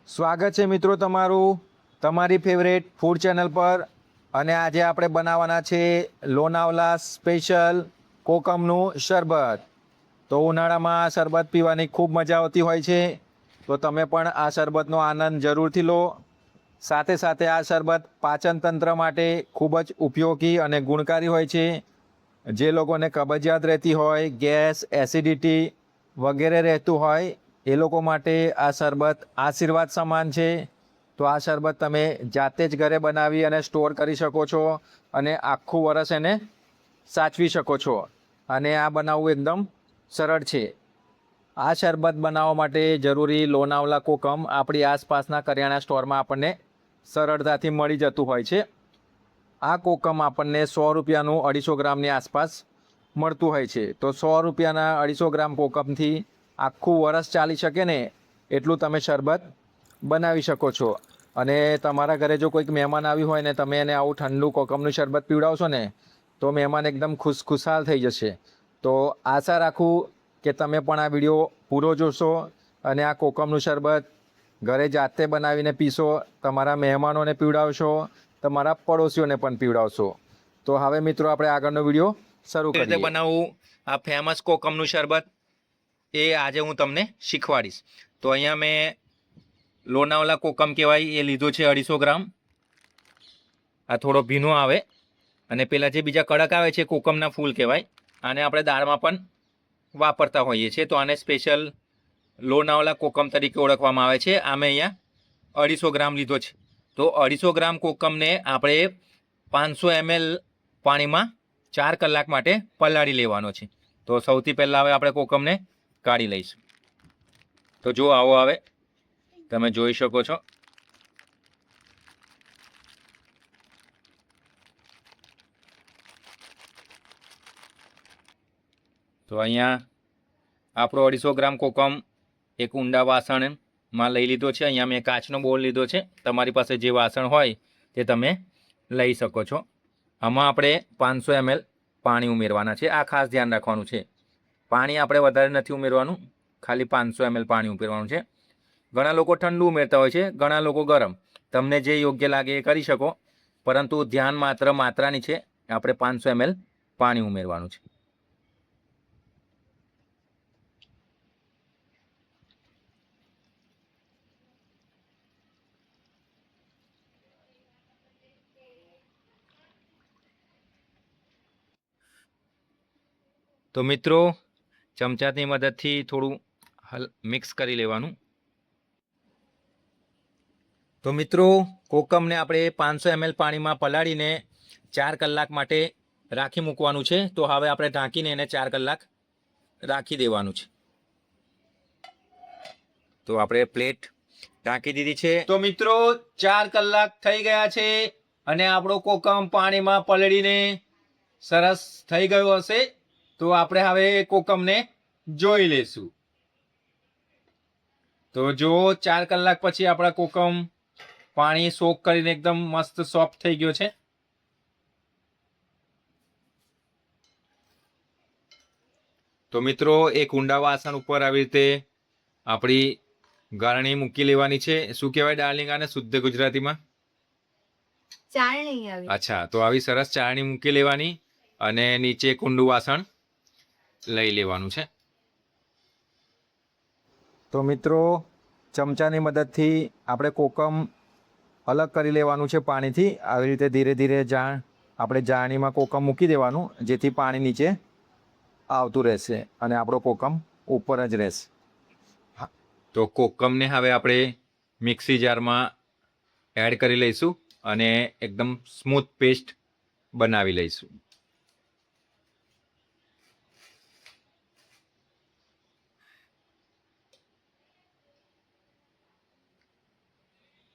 સ્વાગત છે મિત્રો તમારું તમારી ફેવરેટ ફૂડ ચેનલ પર। અને આજે આપણે બનાવવાના છે લોનાવલા સ્પેશિયલ કોકમનું શરબત। તો ઉનાળામાં આ શરબત પીવાની ખૂબ મજા આવતી હોય છે, તો તમે પણ આ શરબતનો આનંદ જરૂરથી લો। સાથે સાથે આ શરબત પાચન તંત્ર માટે ખૂબ જ ઉપયોગી અને ગુણકારી હોય છે। જે લોકોને કબજિયાત રહેતી હોય, ગેસ, એસિડિટી વગેરે રહેતું હોય, એ લોકો માટે આ શરબત આશીર્વાદ સમાન છે। તો આ શરબત તમે જાતે જ ઘરે બનાવી અને સ્ટોર કરી શકો છો અને આખું વરસ એને સાચવી શકો છો। અને આ બનાવવું એકદમ સરળ છે। આ શરબત બનાવવા માટે જરૂરી લોનાવલા કોકમ આપણી આસપાસના કરિયાણા સ્ટોરમાં આપણને સરળતાથી મળી જતું હોય છે। આ કોકમ આપણને 100 રૂપિયાનું 250 ગ્રામની આસપાસ મળતું હોય છે। તો 100 રૂપિયાના 250 ગ્રામ કોકમથી આખું વરસ ચાલી શકે ને એટલું તમે શરબત બનાવી શકો છો। અને તમારા ઘરે જો કોઈક મહેમાન આવ્યું હોય ને તમે એને આવું ઠંડુ કોકમનું શરબત પીવડાવશો ને તો મહેમાન એકદમ ખુશખુશાલ થઈ જશે। તો આશા રાખું કે તમે પણ આ વિડીયો પૂરો જોશો અને આ કોકમનું શરબત ઘરે જાતે બનાવીને પીશો, તમારા મહેમાનોને પીવડાવશો, તમારા પડોશીઓને પણ પીવડાવશો। તો હવે મિત્રો આપણે આગળનો વિડીયો શરૂ કરીએ। રીતે બનાવવું આ ફેમસ કોકમનું શરબત એ આજે હું તમને શીખવાડીશ। તો અહીંયા મેં લોનાવલા કોકમ કહેવાય એ લીધો છે 250 ગ્રામ। આ થોડો ભીનો આવે અને પેલા જે બીજા કડક આવે છે કોકમના ફૂલ કહેવાય, આને આપણે દાળમાં પણ વાપરતા હોઈએ છીએ। તો આને સ્પેશિયલ લોનાવલા કોકમ તરીકે ઓળખવામાં આવે છે। આ મેં અહીંયા 250 ગ્રામ લીધો છે। તો 250 ગ્રામ કોકમને આપણે 500 ml પાણીમાં 4 કલાક માટે પલાળી લેવાનો છે। તો સૌથી પહેલાં હવે આપણે કોકમને કાઢી લઈશું। તો જો આવો આવે તમે જોઈ શકો છો। તો અહીંયા આપણો 250 ગ્રામ કોકમ એક ઊંડા વાસણમાં લઈ લીધો છે। અહીંયા મેં કાચનો બોલ લીધો છે, તમારી પાસે જે વાસણ હોય તે તમે લઈ શકો છો। આમાં આપણે 500 ml પાણી ઉમેરવાના છે। આ ખાસ ધ્યાન રાખવાનું છે, પાણી આપણે વધારે નથી ઉમેરવાનું, ખાલી 500 ml પાણી ઉમેરવાનું છે। ઘણા લોકો ઠંડુ ઉમેરતા હોય છે, ઘણા લોકો ગરમ, તમને જે યોગ્ય લાગે એ કરી શકો, પરંતુ ધ્યાન માત્ર માત્રાની છે। આપણે 500 ml પાણી ઉમેરવાનું છે। તો મિત્રો ચમચાની મદદથી થોડું મિક્સ કરી લેવાનું। તો મિત્રો કોકમને આપણે 500 ml પાણીમાં પલાળીને 4 કલાક માટે રાખી મૂકવાનું છે। તો હવે આપણે ઢાંકીને એને 4 કલાક રાખી દેવાનું છે। તો આપણે પ્લેટ ઢાંકી દીધી છે। તો મિત્રો 4 કલાક થઈ ગયા છે અને આપણો કોકમ પાણીમાં પલળીને સરસ થઈ ગયો હશે। તો આપણે હવે કોકમને જોઈ લેશું। તો જો 4 કલાક પછી આપણા કોકમ પાણી સોક કરીને એકદમ મસ્ત સોફ્ટ થઈ ગયો છે। તો મિત્રો એક ઊંડા વાસણ ઉપર આવી રીતે આપણી ગાળણી મૂકી લેવાની છે। શું કહેવાય ડાર્લિંગ આને શુદ્ધ ગુજરાતીમાં? ચાળણી। અચ્છા, તો આવી સરસ ચાળણી મૂકી લેવાની અને નીચે એક ઊંડું વાસણ લઈ લેવાનું છે। તો મિત્રો ચમચાની મદદથી આપણે કોકમ અલગ કરી લેવાનું છે પાણીથી। આવી રીતે ધીરે ધીરે આપણે જાળણીમાં કોકમ મૂકી દેવાનું, જેથી પાણી નીચે આવતું રહેશે અને આપણો કોકમ ઉપર જ રહેશે। તો કોકમને હવે આપણે મિક્સી જારમાં એડ કરી લઈશું અને એકદમ સ્મૂથ પેસ્ટ બનાવી લઈશું।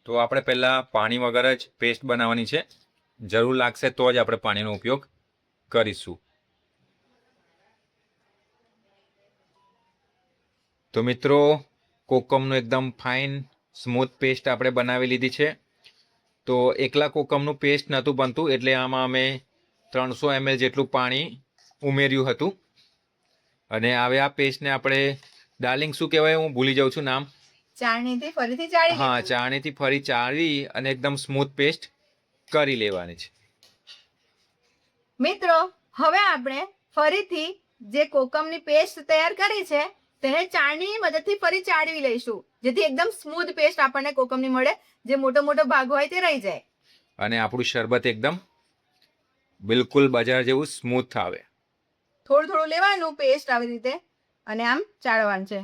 તો આપણે પહેલાં પાણી વગર જ પેસ્ટ બનાવવાની છે, જરૂર લાગશે તો જ આપણે પાણીનો ઉપયોગ કરીશું। તો મિત્રો કોકમનું એકદમ ફાઇન સ્મૂથ પેસ્ટ આપણે બનાવી લીધી છે। તો એકલા કોકમનું પેસ્ટ નહોતું બનતું, એટલે આમાં અમે 300 ml જેટલું પાણી ઉમેર્યું હતું। અને હવે આ પેસ્ટને આપણે ડાર્લિંગ શું કહેવાય, હું ભૂલી જાઉં છું નામ? ચાળણીથી ફરીથી ચાળી હા, લેવાનું. ચાળણીથી ફરી ચાળવી અને એકદમ સ્મૂથ પેસ્ટ કરી લેવાની છે. મિત્રો, હવે આપણે ફરીથી જે કોકમની પેસ્ટ તૈયાર કરી છે તેને ચાળણીની મદદથી ફરી ચાળવી લઈશું, જેથી એકદમ સ્મૂથ પેસ્ટ આપણને કોકમની મળે, જે મોટો મોટો ભાગ હોય તે રહી જાય અને આપણું શરબત એકદમ બિલકુલ બજાર જેવું સ્મૂથ આવે. થોડું થોડું લેવાનું પેસ્ટ આવી રીતે અને આમ ચાળવાનું છે.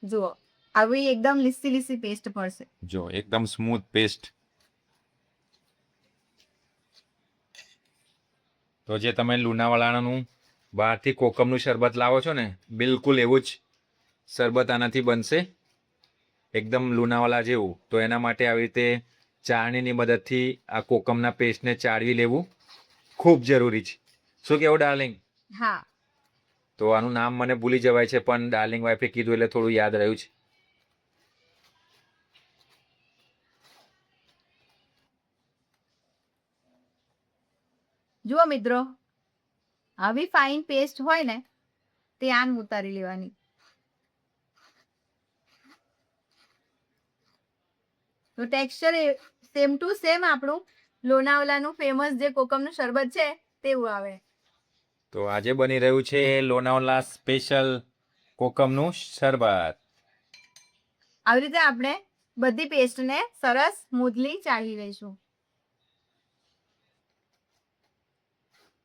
જુઓ, આવી એકદમ લીસી લીસી પેસ્ટ પડશે. જો એકદમ સ્મૂથ પેસ્ટ. તો જે તમે લુણાવાડાનું બહારથી કોકમનું શરબત લાવો છો ને, બિલકુલ એવું જ શરબત આનાથી બનશે, એકદમ લુણાવાડા જેવું. તો એના માટે આવી રીતે ચાળણીની મદદથી આ કોકમના પેસ્ટને ચાળવી લેવું ખૂબ જરૂરી છે. શું કેવું ડાર્લિંગ? હા. તો આનું નામ મને ભૂલી જવાય છે, પણ ડાર્લિંગ વાઈફે કીધું એટલે થોડું યાદ રહ્યું છે. જુઓ મિત્રો, આવી ફાઇન પેસ્ટ હોય ને તે આમ ઉતારી લેવાની. તો ટેક્સચર સેમ ટુ સેમ આપણું લોનાવલાનું ફેમસ જે કોકમનું શરબત છે તેવું આવે. તો આજે બની રહ્યું છે લોનાવાલા સ્પેશિયલ કોકમનું શરબત. આવી રીતે આપણે બધી પેસ્ટને સરસ સ્મૂથલી ચાળી લઈશું.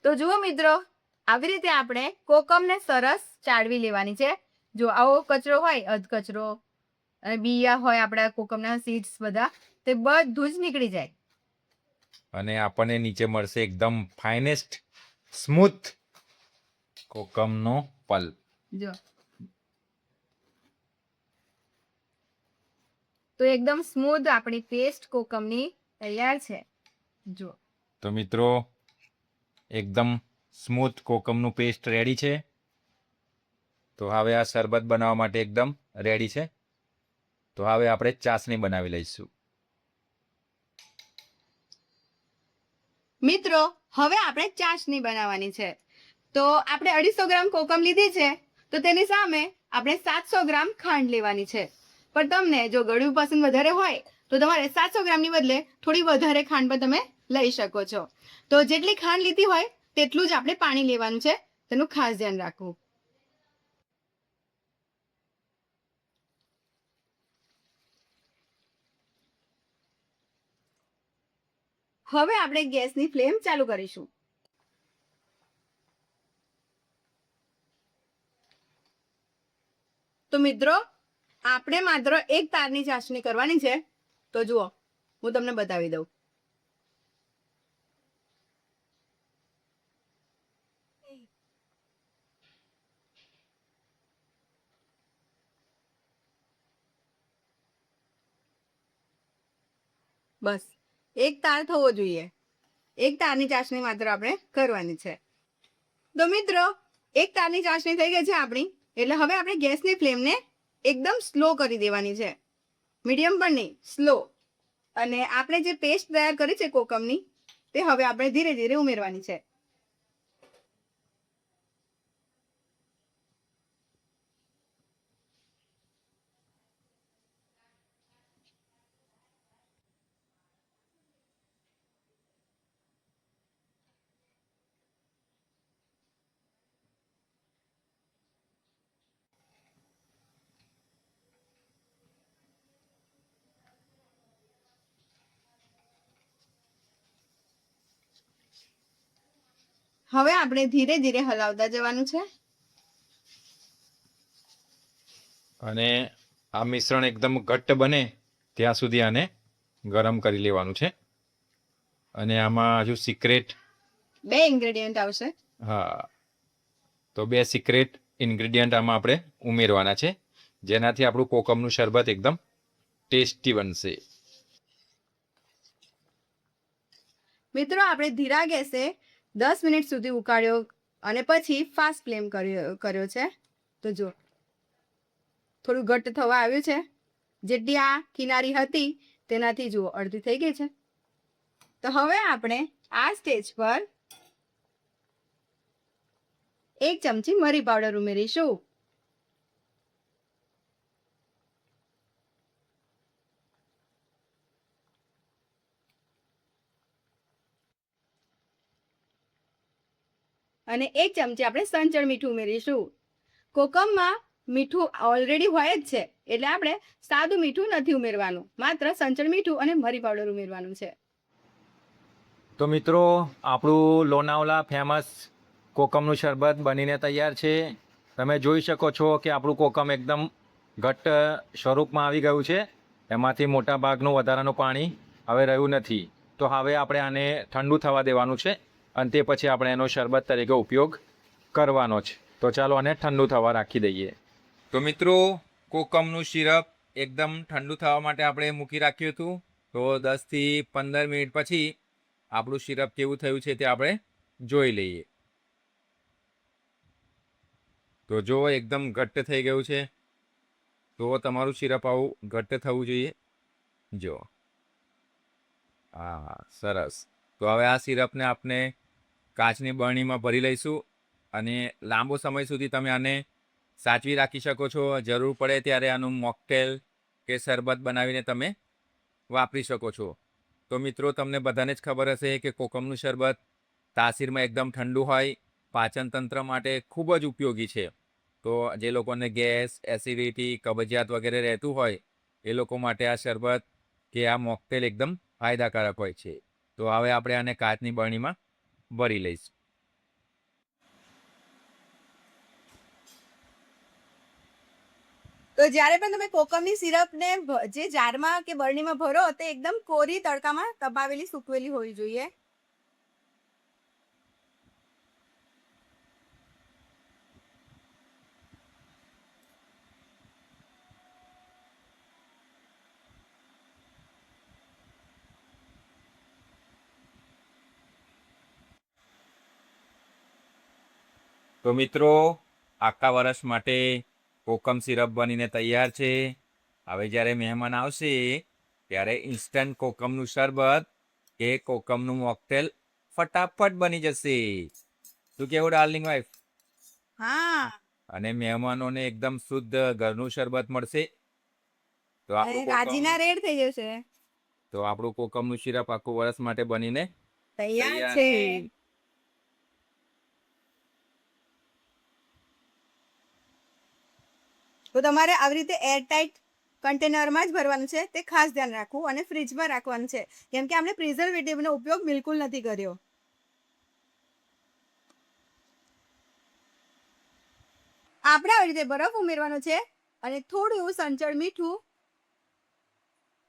તો જુઓ મિત્રો, આવી રીતે આપણે કોકમને સરસ ચાળવી લેવાની છે. જો આવો કચરો હોય, અધ કચરો અને બીયા હોય આપણા કોકમના સીડ્સ બધા, તે બધું જ નીકળી જાય. અને આપણને નીચે મળશે એકદમ ફાઇનેસ્ટ સ્મૂથ કોકમનો પલ્પ. જો તો એકદમ સ્મૂથ આપણી પેસ્ટ કોકમની તૈયાર છે. જો તો મિત્રો, એકદમ સ્મૂથ કોકમનું પેસ્ટ રેડી છે. તો હવે આ શરબત બનાવવા માટે એકદમ રેડી છે. તો હવે આપણે ચાસણી બનાવી લઈશું. મિત્રો, હવે આપણે ચાસણી બનાવવાની છે. તો આપણે 250 ગ્રામ કોકમ લીધી છે, તો તેની સામે આપણે 700 ગ્રામ ખાંડ લેવાની છે. પણ તમને જો ગળ્યું પસંદ વધારે હોય તો તમારે 700 ગ્રામની બદલે થોડી વધારે ખાંડ પણ તમે લઈ શકો છો. તો જેટલી ખાંડ લીધી હોય તેટલું જ આપણે પાણી લેવાનું છે, તેનું ખાસ ધ્યાન રાખવું. હવે આપણે ગેસની ફ્લેમ ચાલુ કરીશું. તો મિત્રો, આપણે માત્ર એક તારની ચાસણી કરવાની છે. તો જુઓ, હું તમને બતાવી દઉં. બસ એક તાર થવો જોઈએ. એક તારની ચાસણી માત્ર આપણે કરવાની છે. તો મિત્રો, એક તારની ચાસણી થઈ ગઈ છે આપણી, એટલે હવે આપણે ગેસની ફ્લેમને એકદમ સ્લો કરી દેવાની છે. મીડિયમ પણ નહીં, સ્લો. અને આપણે જે પેસ્ટ તૈયાર કરી છે કોકમની, તે હવે આપણે ધીરે ધીરે ઉમેરવાની છે. હવે આપણે ધીરે ધીરે હલાવતા જવાનું છે. અને આ મિશ્રણ એકદમ ઘટ્ટ બને ત્યાં સુધી આને ગરમ કરી લેવાનું છે. અને આમાં હજુ સિક્રેટ 2 ઇન્ગ્રેડિયન્ટ આવશે. હા, તો 2 સિક્રેટ ઇન્ગ્રેડિયન્ટ આમાં આપણે ઉમેરવાના છે, જેનાથી આપણું કોકમનું શરબત એકદમ ટેસ્ટી બનશે. મિત્રો, આપણે ધીરા ગેસે 10 મિનિટ સુધી ઉકાળ્યો અને પછી ફાસ્ટ ફ્લેમ કર્યો છે. તો જો થોડું ઘટ્ટ થવા આવ્યું છે. જેટલી આ કિનારી હતી તેનાથી જુઓ અડધી થઈ ગઈ છે. તો હવે આપણે આ સ્ટેજ પર 1 ચમચી મરી પાવડર ઉમેરીશું. અને 1 ચમચી આપણે સંચળ મીઠું ઉમેરીશું. કોકમમાં મીઠું ઓલરેડી હોય જ છે, એટલે આપણે સાદું મીઠું નથી ઉમેરવાનું, માત્ર સંચળ મીઠું અને મરી પાવડર ઉમેરવાનું છે. તો મિત્રો, આપણું લોનાવલા ફેમસ કોકમનું શરબત બનીને તૈયાર છે. તમે જોઈ શકો છો કે આપણું કોકમ એકદમ ઘટ્ટ સ્વરૂપમાં આવી ગયું છે. એમાંથી મોટા ભાગનું વધારાનું પાણી હવે રહ્યું નથી. તો હવે આપણે આને ઠંડુ થવા દેવાનું છે અને તે પછી આપણે એનો શરબત તરીકે ઉપયોગ કરવાનો છે. તો ચાલો આને ઠંડુ થવા રાખી દઈએ. તો મિત્રો, કોકમનું સિરપ એકદમ ઠંડુ થવા માટે આપણે મૂકી રાખ્યું હતું. તો 10થી 15 મિનિટ પછી આપણું સિરપ કેવું થયું છે તે આપણે જોઈ લઈએ. તો જો એકદમ ઘટ્ટ થઈ ગયું છે. તો તમારું સિરપ આવું ઘટ્ટ થવું જોઈએ. જો, હા, સરસ. તો હવે આ સિરપને આપણે કાચની બરણીમાં ભરી લઈશું અને લાંબો સમય સુધી તમે આને સાચવી રાખી શકો છો. જરૂર પડે ત્યારે આનું મોકટેલ કે શરબત બનાવીને તમે વાપરી શકો છો. તો મિત્રો, તમને બધાને જ ખબર હશે કે કોકમનું શરબત તાસીરમાં એકદમ ઠંડુ હોય, પાચન તંત્ર માટે ખૂબ જ ઉપયોગી છે. તો જે લોકોને ગેસ, એસિડિટી, કબજિયાત વગેરે રહેતું હોય એ લોકો માટે આ શરબત કે આ મોકટેલ એકદમ ફાયદાકારક હોય છે. તો હવે આપણે આને કાચની બરણીમાં ભરી લઈશું. તો જ્યારે પણ તમે કોકમની સિરપને જે જારમાં કે બરણીમાં ભરો તે એકદમ કોરી તડકામાં તપાવેલી સૂકવેલી હોવી જોઈએ. તો મિત્રો, આખા વર્ષ માટે કોકમ સિરપ બનીને તૈયાર છે. હવે જ્યારે મહેમાન આવશે ત્યારે ઇન્સ્ટન્ટ કોકમનું શરબત કે કોકમનું મોકટેલ ફટાફટ બની જશે. શું કેવું ડાર્લિંગ વાઈફ? હા. અને મહેમાનોને એકદમ શુદ્ધ ઘરનું શરબત મળશે. તો આપણું રાજીના રેડ થઈ જશે. તો આપણું કોકમનું સિરપ આખું વર્ષ માટે બનીને તૈયાર છે. તો તમારે આવી રીતે એરટાઇટ કન્ટેનરમાં જ ભરવાનું છે. તે ખાસ ધ્યાન રાખવું અને ફ્રીજમાં રાખવાનું છે, કેમ કે આપણે પ્રિઝર્વેટિવનો ઉપયોગ બિલકુલ નથી કર્યો. આપણે આવી રીતે બરફ ઉમેરવાનો છે અને થોડું એવું સંચળ મીઠું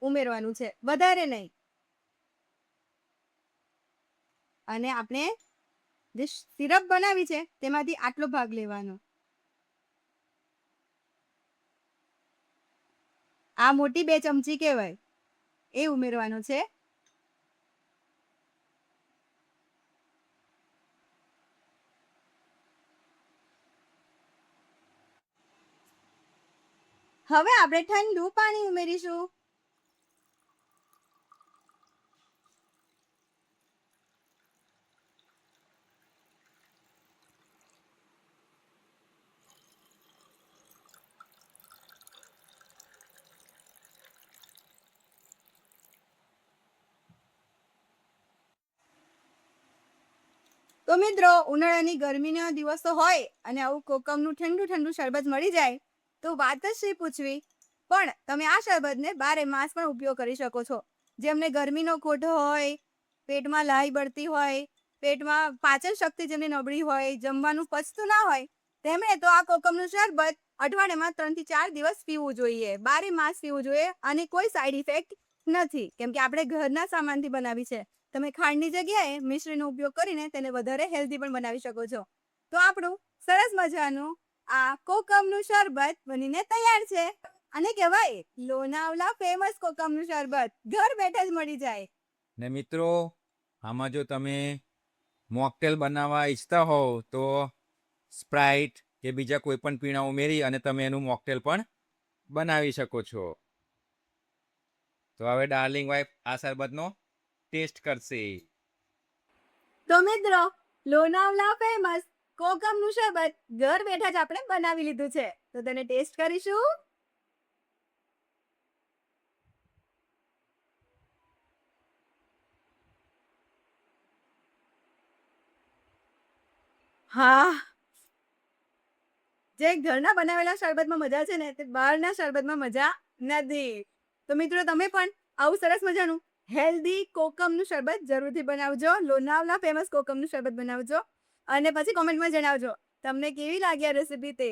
ઉમેરવાનું છે, વધારે નહીં. અને આપણે જે સિરપ બનાવી છે તેમાંથી આટલો ભાગ લેવાનો. આ મોટી 2 ચમચી કહેવાય, એ ઉમેરવાનું છે. હવે આપણે ઠંડુ પાણી ઉમેરીશું. તો મિત્રો, ઉનાળાની ગરમીના દિવસો હોય અને આવું કોકમનું ઠંડુ ઠંડુ શરબત મળી જાય તો વાત જ શી પૂછવી. પણ તમે આ શરબતને 12 માસ પણ ઉપયોગ કરી શકો છો. જેમને ગરમીનો કોઠો હોય, પેટમાં લાઈ બળતી હોય, પેટમાં પાચન શક્તિ જેમની નબળી હોય, જમવાનું પચતું ના હોય, તેમણે તો આ કોકમનું શરબત અઠવાડિયામાં 3 થી 4 દિવસ પીવું જોઈએ. 12 માસ પીવું જોઈએ અને કોઈ સાઈડ ઇફેક્ટ નથી, કેમ કે આપણે ઘરના સામાનથી બનાવી છે. તમે ખાંડની જગ્યાએ મિશ્રીનો ઉપયોગ કરીને તેને વધારે હેલ્ધી પણ બનાવી શકો છો. તો આપણું સરસ મજાનું આ કોકમનું શરબત બનીને તૈયાર છે. અને કહેવાય લોનાવલા ફેમસ કોકમનું શરબત ઘર બેઠા જ મળી જાય. ને મિત્રો, આમાં જો તમે મોકટેલ બનાવવા ઈચ્છતા હોવ તો સ્પ્રાઇટ કે બીજા કોઈ પણ પીણા ઉમેરી અને તમે એનું મોકટેલ પણ બનાવી શકો છો. તો હવે ડાર્લિંગ વાઈફ આ શરબતનો ટેસ્ટ કરશે. તો મિત્રો, લોનાવલા ફેમસ કોકમનું શરબત ઘર બેઠા જ આપણે બનાવી લીધું છે, તો તેને ટેસ્ટ કરીશું. હા, જે ઘરના બનાવેલા શરબતમાં મજા છે ને, તે બહારના શરબતમાં મજા નથી. તો મિત્રો, તમે પણ આવું સરસ મજાનું હેલ્ધી કોકમનું શરબત જરૂરથી બનાવજો. લોનાવલા ફેમસ કોકમનું શરબત બનાવજો અને પછી કોમેન્ટમાં જણાવજો તમને કેવી લાગી આ રેસીપી તે.